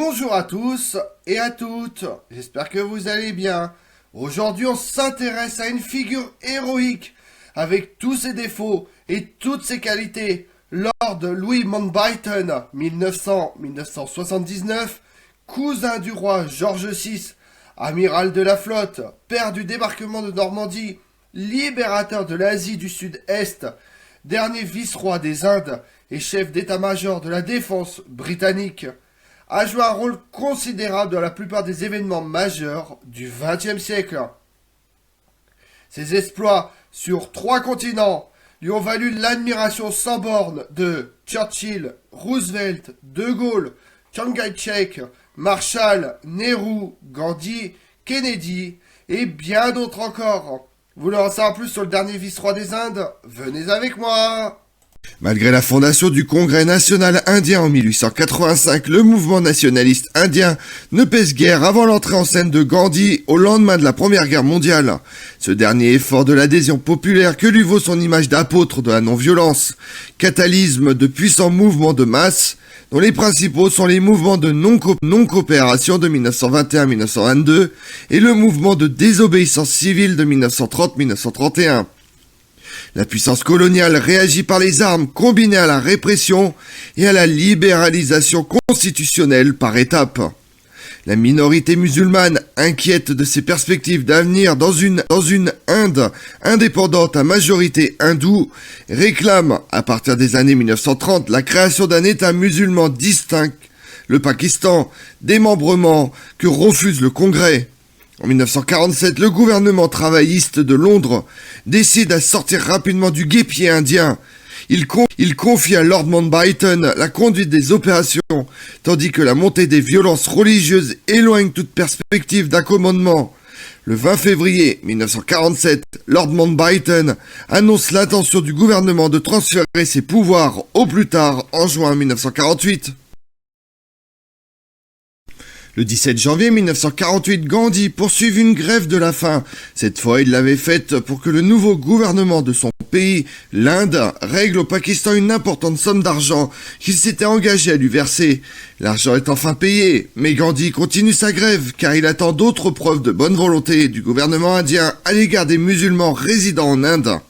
Bonjour à tous et à toutes, j'espère que vous allez bien. Aujourd'hui on s'intéresse à une figure héroïque avec tous ses défauts et toutes ses qualités. Lord Louis Mountbatten, 1900-1979, cousin du roi George VI, amiral de la flotte, père du débarquement de Normandie, libérateur de l'Asie du Sud-Est, dernier vice-roi des Indes et chef d'état-major de la défense britannique, a joué un rôle considérable dans la plupart des événements majeurs du XXe siècle. Ses exploits sur 3 continents lui ont valu l'admiration sans borne de Churchill, Roosevelt, De Gaulle, Chiang Kai-shek, Marshall, Nehru, Gandhi, Kennedy et bien d'autres encore. Vous voulez en savoir plus sur le dernier vice-roi des Indes? Venez avec moi! Malgré la fondation du Congrès national indien en 1885, le mouvement nationaliste indien ne pèse guère avant l'entrée en scène de Gandhi au lendemain de la Première Guerre mondiale. Ce dernier est fort de l'adhésion populaire que lui vaut son image d'apôtre de la non-violence, catalysme de puissants mouvements de masse, dont les principaux sont les mouvements de non-coopération de 1921-1922 et le mouvement de désobéissance civile de 1930-1931. La puissance coloniale réagit par les armes combinées à la répression et à la libéralisation constitutionnelle par étapes. La minorité musulmane, inquiète de ses perspectives d'avenir dans une Inde indépendante à majorité hindoue, réclame, à partir des années 1930, la création d'un État musulman distinct, le Pakistan, démembrement que refuse le Congrès. En 1947, le gouvernement travailliste de Londres décide à sortir rapidement du guêpier indien. Il confie à Lord Mountbatten la conduite des opérations, tandis que la montée des violences religieuses éloigne toute perspective d'un commandement. Le 20 février 1947, Lord Mountbatten annonce l'intention du gouvernement de transférer ses pouvoirs au plus tard en juin 1948. Le 17 janvier 1948, Gandhi poursuit une grève de la faim. Cette fois, il l'avait faite pour que le nouveau gouvernement de son pays, l'Inde, règle au Pakistan une importante somme d'argent qu'il s'était engagé à lui verser. L'argent est enfin payé, mais Gandhi continue sa grève car il attend d'autres preuves de bonne volonté du gouvernement indien à l'égard des musulmans résidant en Inde.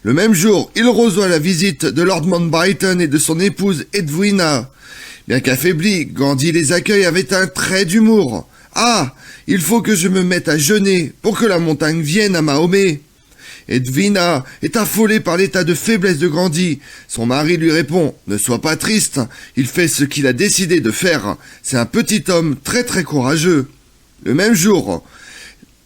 Le même jour, il reçoit la visite de Lord Mountbatten et de son épouse Edwina. Bien qu'affaibli, Gandhi les accueille avec un trait d'humour. « Ah, il faut que je me mette à jeûner pour que la montagne vienne à Mahomet. » Edwina est affolée par l'état de faiblesse de Gandhi. Son mari lui répond « Ne sois pas triste, il fait ce qu'il a décidé de faire. C'est un petit homme très très courageux. » Le même jour,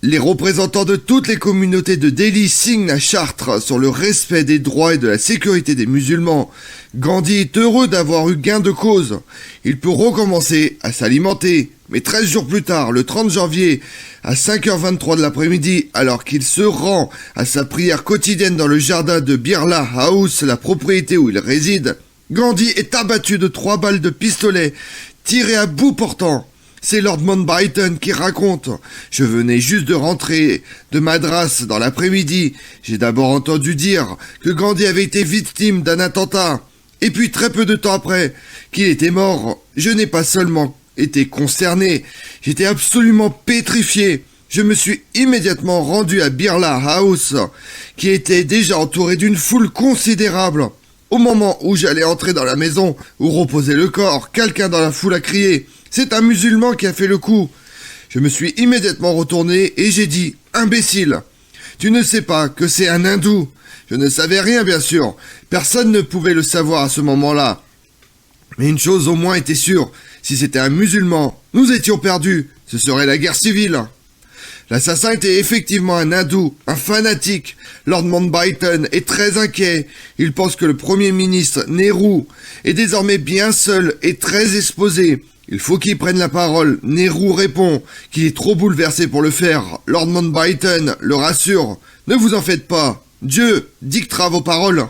les représentants de toutes les communautés de Delhi signent la charte sur le respect des droits et de la sécurité des musulmans. Gandhi est heureux d'avoir eu gain de cause. Il peut recommencer à s'alimenter. Mais 13 jours plus tard, le 30 janvier, à 5h23 de l'après-midi, alors qu'il se rend à sa prière quotidienne dans le jardin de Birla House, la propriété où il réside, Gandhi est abattu de 3 balles de pistolet tirées à bout portant. C'est Lord Mountbatten qui raconte. Je venais juste de rentrer de Madras dans l'après-midi. J'ai d'abord entendu dire que Gandhi avait été victime d'un attentat. Et puis très peu de temps après, qu'il était mort. Je n'ai pas seulement été consterné, j'étais absolument pétrifié. Je me suis immédiatement rendu à Birla House, qui était déjà entouré d'une foule considérable. Au moment où j'allais entrer dans la maison où reposait le corps, quelqu'un dans la foule a crié « C'est un musulman qui a fait le coup !» Je me suis immédiatement retourné et j'ai dit « Imbécile, tu ne sais pas que c'est un hindou !» Je ne savais rien, bien sûr. Personne ne pouvait le savoir à ce moment-là. Mais une chose au moins était sûre. Si c'était un musulman, nous étions perdus. Ce serait la guerre civile. L'assassin était effectivement un hindou, un fanatique. Lord Mountbatten est très inquiet. Il pense que le Premier ministre Nehru est désormais bien seul et très exposé. Il faut qu'il prenne la parole. Nehru répond qu'il est trop bouleversé pour le faire. Lord Mountbatten le rassure. Ne vous en faites pas. Dieu dictera vos paroles.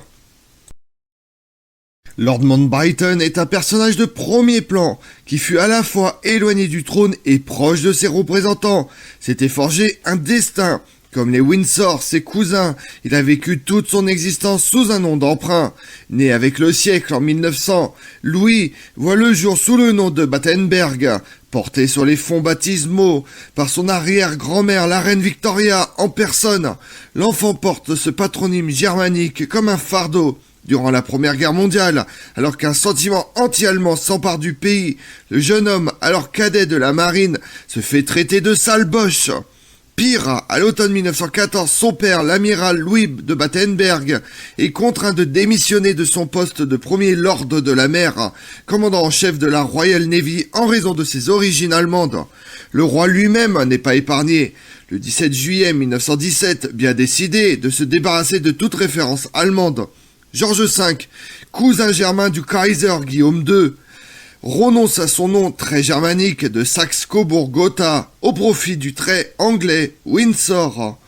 Lord Mountbatten est un personnage de premier plan, qui fut à la fois éloigné du trône et proche de ses représentants. S'était forgé un destin Comme les Windsor, ses cousins, il a vécu toute son existence sous un nom d'emprunt. Né avec le siècle en 1900, Louis voit le jour sous le nom de Battenberg, porté sur les fonds baptismaux par son arrière-grand-mère, la reine Victoria, en personne. L'enfant porte ce patronyme germanique comme un fardeau. Durant la Première Guerre mondiale, alors qu'un sentiment anti-allemand s'empare du pays, le jeune homme, alors cadet de la marine, se fait traiter de sale boche. Pire, à l'automne 1914, son père, l'amiral Louis de Battenberg, est contraint de démissionner de son poste de premier lord de la mer, commandant en chef de la Royal Navy en raison de ses origines allemandes. Le roi lui-même n'est pas épargné. Le 17 juillet 1917, bien décidé de se débarrasser de toute référence allemande, George V, cousin germain du Kaiser Guillaume II, renonce à son nom très germanique de Saxe-Cobourg-Gotha au profit du très anglais Windsor.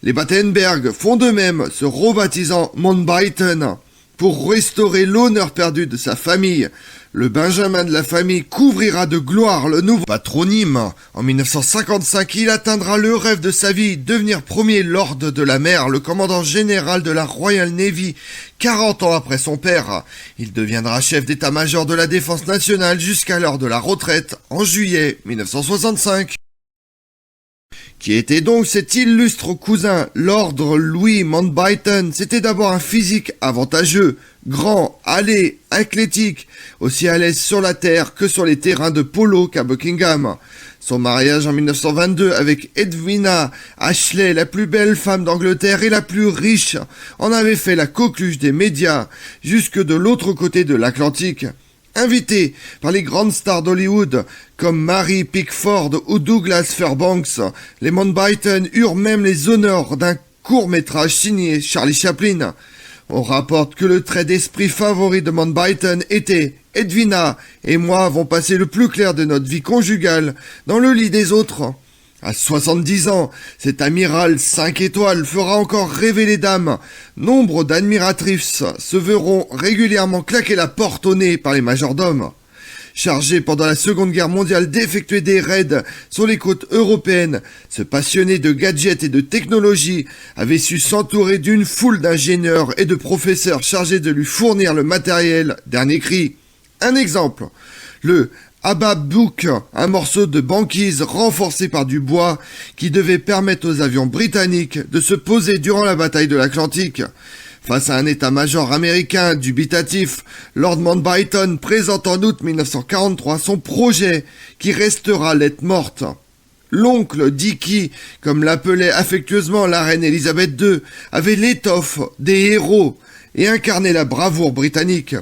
Les Battenberg font de même, se rebaptisant Mountbatten, pour restaurer l'honneur perdu de sa famille. Le Benjamin de la famille couvrira de gloire le nouveau patronyme. En 1955, il atteindra le rêve de sa vie, devenir premier lord de la mer, le commandant général de la Royal Navy. 40 ans après son père, il deviendra chef d'état-major de la défense nationale jusqu'à l'heure de la retraite, en juillet 1965. Qui était donc cet illustre cousin, Lord Louis Mountbatten? C'était d'abord un physique avantageux, grand, allé, athlétique, aussi à l'aise sur la terre que sur les terrains de polo qu'à Buckingham. Son mariage en 1922 avec Edwina Ashley, la plus belle femme d'Angleterre et la plus riche, en avait fait la coqueluche des médias, jusque de l'autre côté de l'Atlantique. Invité par les grandes stars d'Hollywood comme Mary Pickford ou Douglas Fairbanks, les Mountbatten eurent même les honneurs d'un court-métrage signé Charlie Chaplin. On rapporte que le trait d'esprit favori de Mountbatten était « Edwina et moi avons passé le plus clair de notre vie conjugale dans le lit des autres ». À 70 ans, cet amiral 5 étoiles fera encore rêver les dames. Nombre d'admiratrices se verront régulièrement claquer la porte au nez par les majordomes. Chargé pendant la Seconde Guerre mondiale d'effectuer des raids sur les côtes européennes, ce passionné de gadgets et de technologie avait su s'entourer d'une foule d'ingénieurs et de professeurs chargés de lui fournir le matériel dernier cri. Un exemple, le Habakkuk, un morceau de banquise renforcé par du bois qui devait permettre aux avions britanniques de se poser durant la bataille de l'Atlantique. Face à un état-major américain dubitatif, Lord Mountbatten présente en août 1943 son projet qui restera lettre morte. L'oncle Dicky, comme l'appelait affectueusement la reine Elisabeth II, avait l'étoffe des héros et incarnait la bravoure britannique.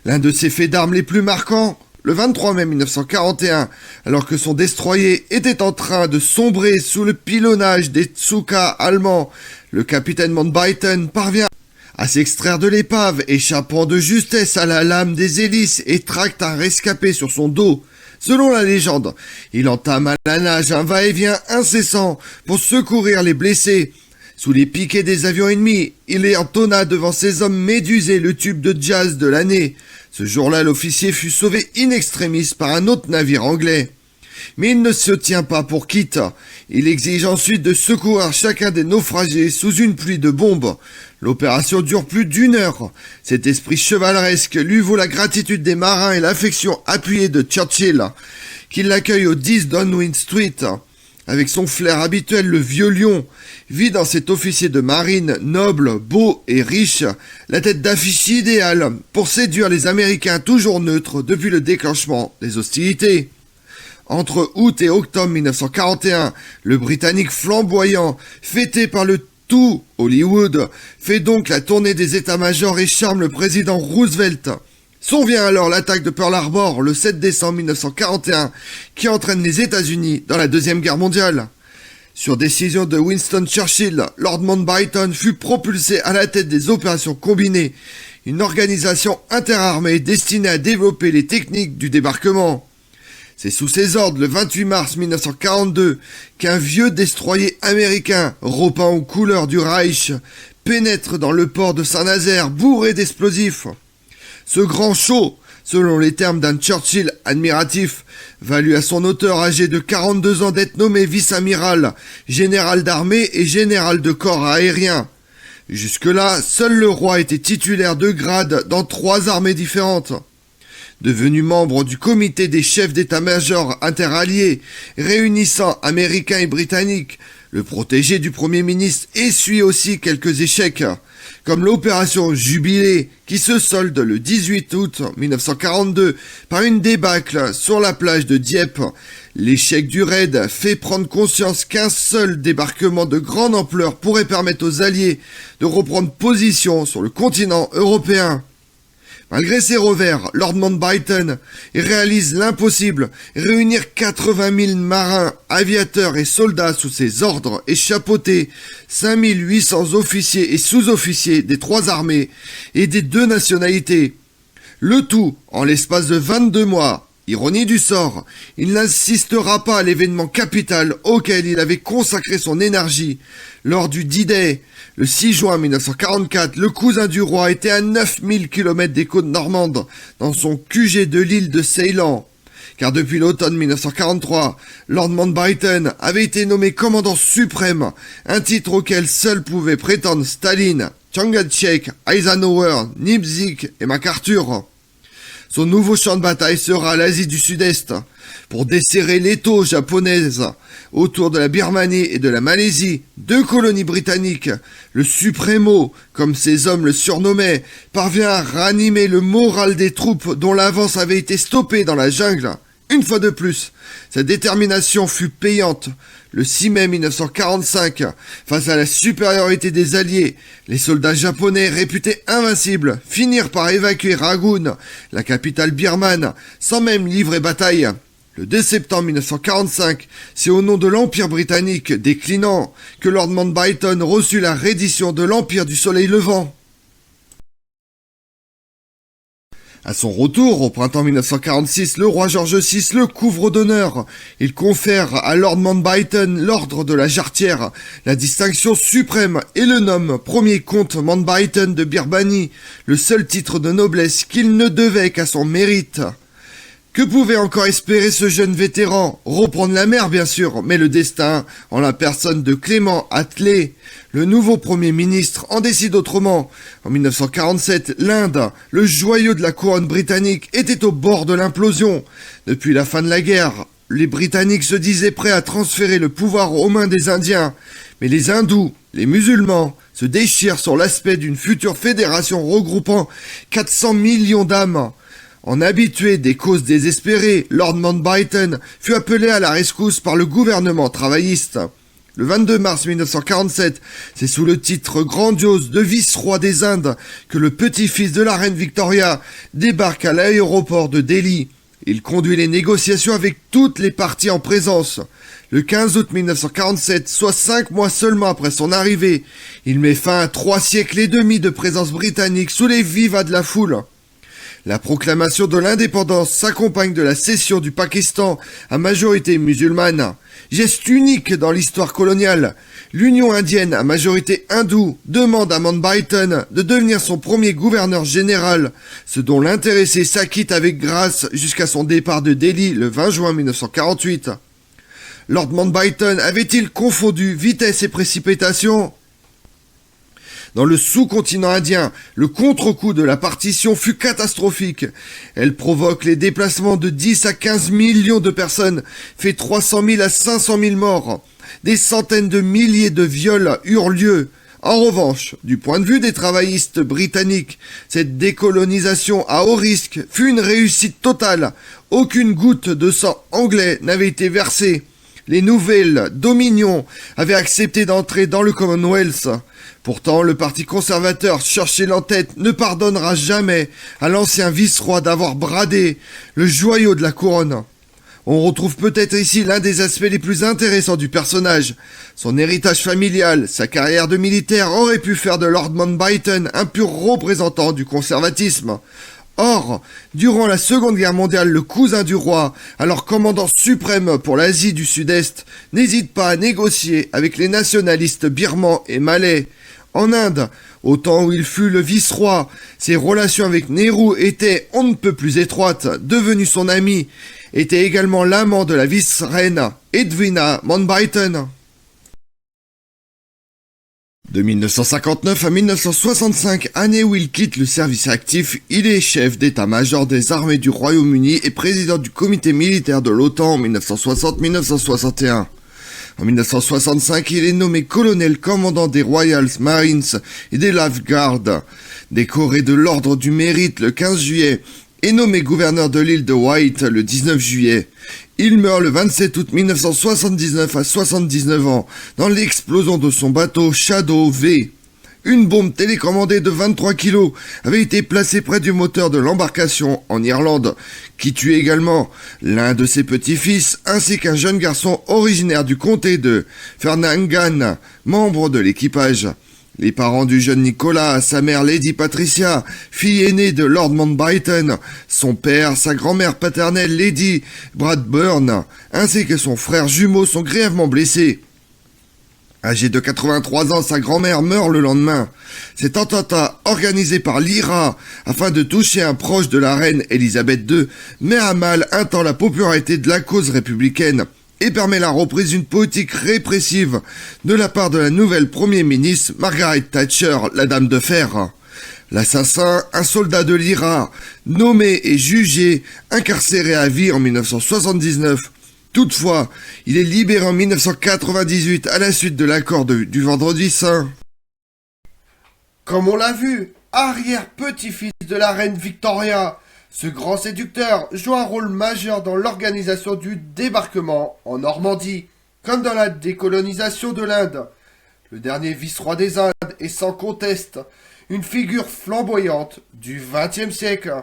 L'un de ses faits d'armes les plus marquants, le 23 mai 1941, alors que son destroyer était en train de sombrer sous le pilonnage des Tsuka allemands, le capitaine Mountbatten parvient à s'extraire de l'épave, échappant de justesse à la lame des hélices et tracte un rescapé sur son dos. Selon la légende, il entame à la nage un va-et-vient incessant pour secourir les blessés. Sous les piquets des avions ennemis, il entonna devant ses hommes médusés le tube de jazz de l'année. Ce jour-là, l'officier fut sauvé in extremis par un autre navire anglais. Mais il ne se tient pas pour quitte. Il exige ensuite de secourir chacun des naufragés sous une pluie de bombes. L'opération dure plus d'1 heure. Cet esprit chevaleresque lui vaut la gratitude des marins et l'affection appuyée de Churchill, qui l'accueille au 10 Downing Street. Avec son flair habituel, le vieux lion vit dans cet officier de marine noble, beau et riche la tête d'affiche idéale pour séduire les Américains toujours neutres depuis le déclenchement des hostilités. Entre août et octobre 1941, le Britannique flamboyant, fêté par le tout Hollywood, fait donc la tournée des états-majors et charme le président Roosevelt. Survient alors l'attaque de Pearl Harbor le 7 décembre 1941 qui entraîne les États-Unis dans la Deuxième Guerre mondiale. Sur décision de Winston Churchill, Lord Mountbatten fut propulsé à la tête des opérations combinées, une organisation interarmée destinée à développer les techniques du débarquement. C'est sous ses ordres, le 28 mars 1942, qu'un vieux destroyer américain, repeint aux couleurs du Reich, pénètre dans le port de Saint-Nazaire bourré d'explosifs. Ce grand show selon les termes d'un Churchill admiratif, valu à son auteur âgé de 42 ans d'être nommé vice-amiral, général d'armée et général de corps aérien. Jusque-là, seul le roi était titulaire de grades dans 3 armées différentes. Devenu membre du comité des chefs d'état-major interalliés, réunissant Américains et Britanniques, le protégé du Premier ministre essuie aussi quelques échecs, comme l'opération Jubilé, qui se solde le 18 août 1942 par une débâcle sur la plage de Dieppe. L'échec du raid fait prendre conscience qu'un seul débarquement de grande ampleur pourrait permettre aux Alliés de reprendre position sur le continent européen. Malgré ses revers, Lord Mountbatten réalise l'impossible, réunir 80 000 marins, aviateurs et soldats sous ses ordres et chapeauter 5 800 officiers et sous-officiers des 3 armées et des 2 nationalités. Le tout en l'espace de 22 mois. Ironie du sort, il n'assistera pas à l'événement capital auquel il avait consacré son énergie lors du D-Day. Le 6 juin 1944, le cousin du roi était à 9000 km des côtes normandes, dans son QG de l'île de Ceylan. Car depuis l'automne 1943, Lord Mountbatten avait été nommé commandant suprême, un titre auquel seuls pouvaient prétendre Staline, Chiang Kai-shek, Eisenhower, Nipzig et MacArthur. Son nouveau champ de bataille sera l'Asie du Sud-Est, pour desserrer l'étau japonaise autour de la Birmanie et de la Malaisie, 2 colonies britanniques. Le Supremo, comme ses hommes le surnommaient, parvient à ranimer le moral des troupes dont l'avance avait été stoppée dans la jungle. Une fois de plus, sa détermination fut payante. Le 6 mai 1945, face à la supériorité des Alliés, les soldats japonais réputés invincibles finirent par évacuer Rangoon, la capitale birmane, sans même livrer bataille. Le 2 septembre 1945, c'est au nom de l'Empire britannique déclinant que Lord Mountbatten reçut la reddition de l'Empire du Soleil Levant. À son retour, au printemps 1946, le roi George VI le couvre d'honneur. Il confère à Lord Mountbatten l'ordre de la Jarretière, la distinction suprême, et le nomme premier comte Mountbatten de Birmanie, le seul titre de noblesse qu'il ne devait qu'à son mérite. Que pouvait encore espérer ce jeune vétéran? Reprendre la mer, bien sûr, mais le destin, en la personne de Clément Attlee, le nouveau Premier ministre, en décide autrement. En 1947, l'Inde, le joyau de la couronne britannique, était au bord de l'implosion. Depuis la fin de la guerre, les Britanniques se disaient prêts à transférer le pouvoir aux mains des Indiens. Mais les hindous, les musulmans, se déchirent sur l'aspect d'une future fédération regroupant 400 millions d'âmes. En habitué des causes désespérées, Lord Mountbatten fut appelé à la rescousse par le gouvernement travailliste. Le 22 mars 1947, c'est sous le titre grandiose de vice-roi des Indes que le petit-fils de la reine Victoria débarque à l'aéroport de Delhi. Il conduit les négociations avec toutes les parties en présence. Le 15 août 1947, soit 5 mois seulement après son arrivée, il met fin à 3 siècles et demi de présence britannique sous les vivas de la foule. La proclamation de l'indépendance s'accompagne de la cession du Pakistan à majorité musulmane. Geste unique dans l'histoire coloniale. L'Union indienne à majorité hindoue demande à Mountbatten de devenir son premier gouverneur général, ce dont l'intéressé s'acquitte avec grâce jusqu'à son départ de Delhi le 20 juin 1948. Lord Mountbatten avait-il confondu vitesse et précipitation ? Dans le sous-continent indien, le contre-coup de la partition fut catastrophique. Elle provoque les déplacements de 10 à 15 millions de personnes, fait 300 000 à 500 000 morts. Des centaines de milliers de viols eurent lieu. En revanche, du point de vue des travaillistes britanniques, cette décolonisation à haut risque fut une réussite totale. Aucune goutte de sang anglais n'avait été versée. Les nouvelles dominions avaient accepté d'entrer dans le Commonwealth. Pourtant, le parti conservateur, Churchill en tête, ne pardonnera jamais à l'ancien vice-roi d'avoir bradé le joyau de la couronne. On retrouve peut-être ici l'un des aspects les plus intéressants du personnage. Son héritage familial, sa carrière de militaire aurait pu faire de Lord Mountbatten un pur représentant du conservatisme. Or, durant la Seconde Guerre mondiale, le cousin du roi, alors commandant suprême pour l'Asie du Sud-Est, n'hésite pas à négocier avec les nationalistes birmans et malais. En Inde, au temps où il fut le vice-roi, ses relations avec Nehru étaient on ne peut plus étroites, devenu son ami, était également l'amant de la vice-reine Edwina Mountbatten. De 1959 à 1965, année où il quitte le service actif, il est chef d'état-major des armées du Royaume-Uni et président du comité militaire de l'OTAN en 1960-1961. En 1965, il est nommé colonel commandant des Royal Marines et des Life Guards, décoré de l'Ordre du Mérite le 15 juillet et nommé gouverneur de l'île de Wight le 19 juillet. Il meurt le 27 août 1979 à 79 ans dans l'explosion de son bateau Shadow V. Une bombe télécommandée de 23 kg avait été placée près du moteur de l'embarcation en Irlande, qui tue également l'un de ses petits-fils ainsi qu'un jeune garçon originaire du comté de Fernangan, membre de l'équipage. Les parents du jeune Nicolas, sa mère Lady Patricia, fille aînée de Lord Mountbatten, son père, sa grand-mère paternelle Lady Bradburn, ainsi que son frère jumeau sont grièvement blessés. Âgée de 83 ans, sa grand-mère meurt le lendemain. Cet attentat, organisé par l'IRA afin de toucher un proche de la reine Elisabeth II, met à mal un temps la popularité de la cause républicaine et permet la reprise d'une politique répressive de la part de la nouvelle Premier ministre Margaret Thatcher, la Dame de Fer. L'assassin, un soldat de l'IRA, nommé et jugé, incarcéré à vie en 1979. Toutefois, il est libéré en 1998 à la suite de l'accord du Vendredi Saint. Comme on l'a vu, arrière-petit-fils de la reine Victoria, ce grand séducteur joue un rôle majeur dans l'organisation du débarquement en Normandie, comme dans la décolonisation de l'Inde. Le dernier vice-roi des Indes est sans conteste une figure flamboyante du XXe siècle.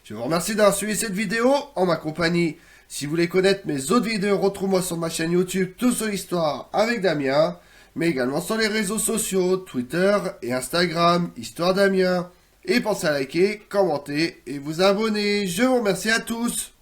Je vous remercie d'avoir suivi cette vidéo en ma compagnie. Si vous voulez connaître mes autres vidéos, retrouvez-moi sur ma chaîne YouTube Tout sur l'Histoire avec Damien, mais également sur les réseaux sociaux, Twitter et Instagram, Histoire Damien. Et pensez à liker, commenter et vous abonner. Je vous remercie à tous.